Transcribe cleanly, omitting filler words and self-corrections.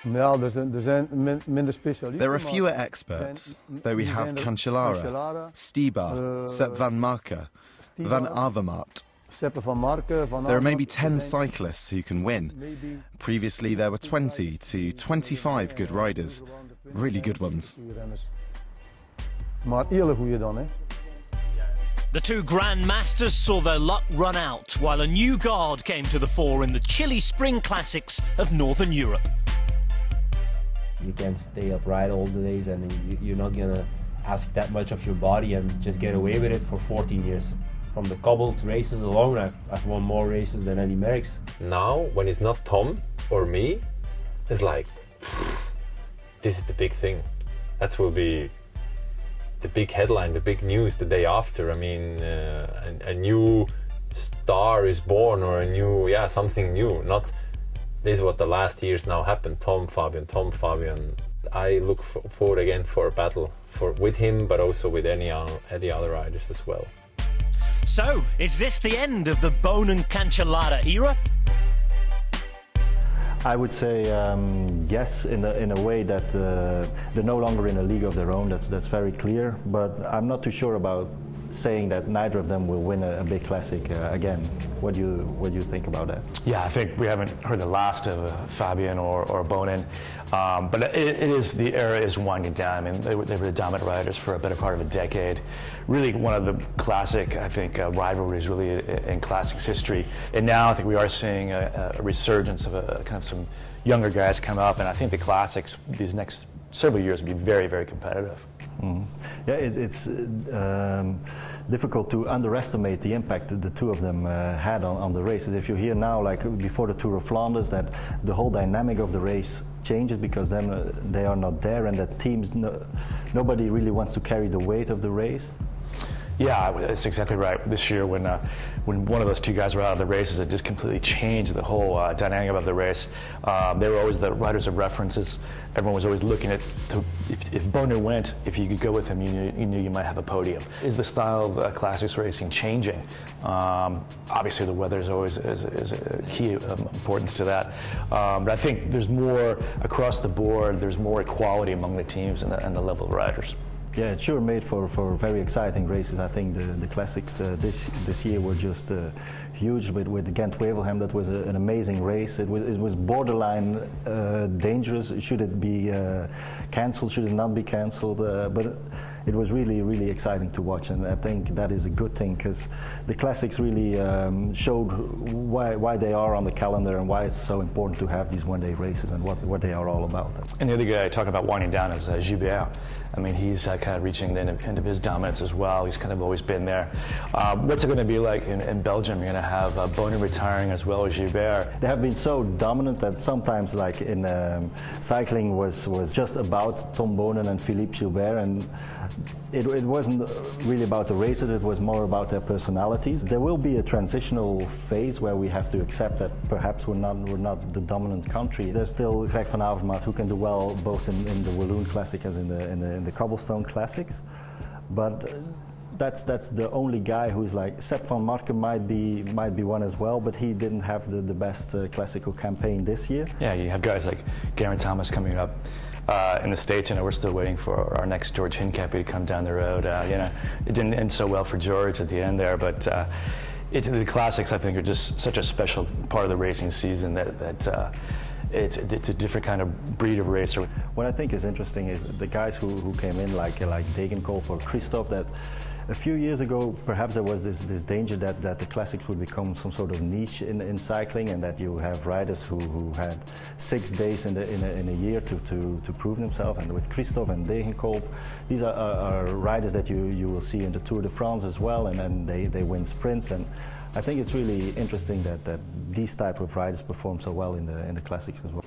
There are fewer experts, though we have Cancellara, Stibar, Sepp van Marke, Van Avermaet. There are maybe 10 cyclists who can win. Previously there were 20 to 25 good riders, really good ones. The two grandmasters saw their luck run out, while a new guard came to the fore in the chilly spring classics of Northern Europe. You can't stay upright all the days, and you're not gonna ask that much of your body and just get away with it for 14 years. From the cobbled races alone, I've won more races than Eddy Merckx. Now, when it's not Tom or me, it's like, this is the big thing. That will be the big headline, the big news the day after. I mean, a new star is born, or a new, something new. Not, this is what the last years now happened, Tom, Fabian, Tom, Fabian. I look forward again for a battle with him, but also with any other riders as well. So, is this the end of the Boonen Cancellara era? I would say yes, in a way that they're no longer in a league of their own. That's very clear. But I'm not too sure about saying that neither of them will win a big classic again. What do you think about that? Yeah, I think we haven't heard the last of Fabian or Boonen, but the era is winding down. I mean, they were the dominant riders for a better part of a decade. Really one of the classic, I think, rivalries really in classics history. And now I think we are seeing a resurgence of kind of some younger guys come up, and I think the classics these next several years will be very, very competitive. Mm. Yeah, it's difficult to underestimate the impact that the two of them had on the races. If you hear now, like before the Tour of Flanders, that the whole dynamic of the race changes because then they are not there, and that teams, nobody really wants to carry the weight of the race. Yeah, that's exactly right. This year, when one of those two guys were out of the races, it just completely changed the whole dynamic of the race. They were always the riders of references. Everyone was always looking at, if Boonen went, if you could go with him, you knew you might have a podium. Is the style of classics racing changing? Obviously, the weather is always is a key importance to that. But I think there's more across the board. There's more equality among the teams and the level of riders. Yeah, it sure made for very exciting races. I think the classics this year were just huge. With Ghent-Wevelgem, that was an amazing race. It was borderline dangerous. Should it be cancelled? Should it not be cancelled? But it was really, really exciting to watch, and I think that is a good thing because the classics really showed why they are on the calendar and why it's so important to have these one-day races and what they are all about. And the other guy talking about winding down is Gilbert. I mean, he's kind of reaching the end of his dominance as well. He's kind of always been there. What's it going to be like in Belgium? You're going to have Boonen retiring as well as Gilbert. They have been so dominant that sometimes, like in cycling, was just about Tom Boonen and Philippe Gilbert, and it wasn't really about the races. It was more about their personalities. There will be a transitional phase where we have to accept that perhaps we're not the dominant country. There's still Greg van Avermaet, who can do well both in the Walloon Classic as in the Cobblestone Classics, but that's the only guy who's like. Sepp van Marke might be one as well, but he didn't have the best classical campaign this year. Yeah, you have guys like Geraint Thomas coming up in the States. You know, we're still waiting for our next George Hincapie to come down the road. You know, it didn't end so well for George at the end there, but the classics, I think, are just such a special part of the racing season that it's a different kind of breed of racer. What I think is interesting is the guys who came in like Degenkolb or Christoph, that a few years ago perhaps there was this danger that the classics would become some sort of niche in cycling, and that you have riders who had 6 days in a year to prove themselves. And with Christoph and Degenkolb, these are riders that you will see in the Tour de France as well, and then they win sprints. And I think it's really interesting that these type of riders perform so well in the classics as well.